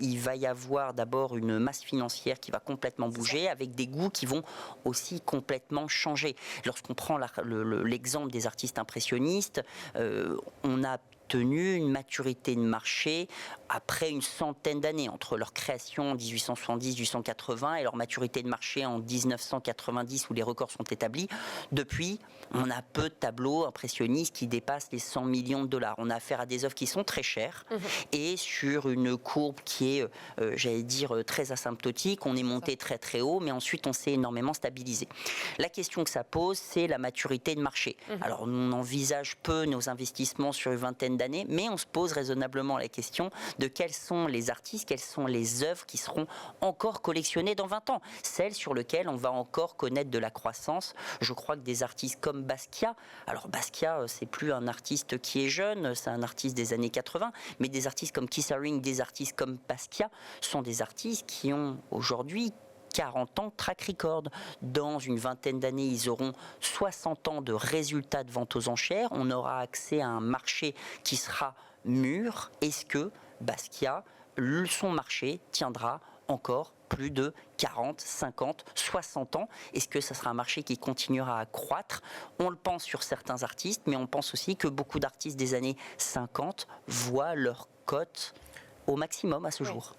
il va y avoir d'abord une masse financière qui va complètement bouger, avec des goûts qui vont aussi complètement changer. Lorsqu'on prend l'exemple des artistes impressionnistes, on a obtenu une maturité de marché après une centaine d'années, entre leur création en 1870-1880 et leur maturité de marché en 1990 où les records sont établis. Depuis, on a peu de tableaux impressionnistes qui dépassent les 100 millions de dollars. On a affaire à des œuvres qui sont très chères et sur une courbe qui est, j'allais dire, très asymptotique. On est monté très très haut, mais ensuite on s'est énormément stabilisé. La question que ça pose, c'est la maturité de marché. Alors on envisage peu nos investissements sur une vingtaine d'années, mais on se pose raisonnablement la question de quels sont les artistes, quelles sont les œuvres qui seront encore collectionnées dans 20 ans, celles sur lesquelles on va encore connaître de la croissance. Je crois que des artistes comme Basquiat, alors Basquiat, c'est plus un artiste qui est jeune, c'est un artiste des années 80, mais des artistes comme Keith Haring, des artistes comme Basquiat sont des artistes qui ont aujourd'hui 40 ans de track record. Dans une vingtaine d'années, ils auront 60 ans de résultats de vente aux enchères. On aura accès à un marché qui sera mûr. Est-ce que Basquiat, son marché, tiendra encore plus de 40, 50, 60 ans? Est-ce que ça sera un marché qui continuera à croître? On le pense sur certains artistes, mais on pense aussi que beaucoup d'artistes des années 50 voient leur cote au maximum à ce jour.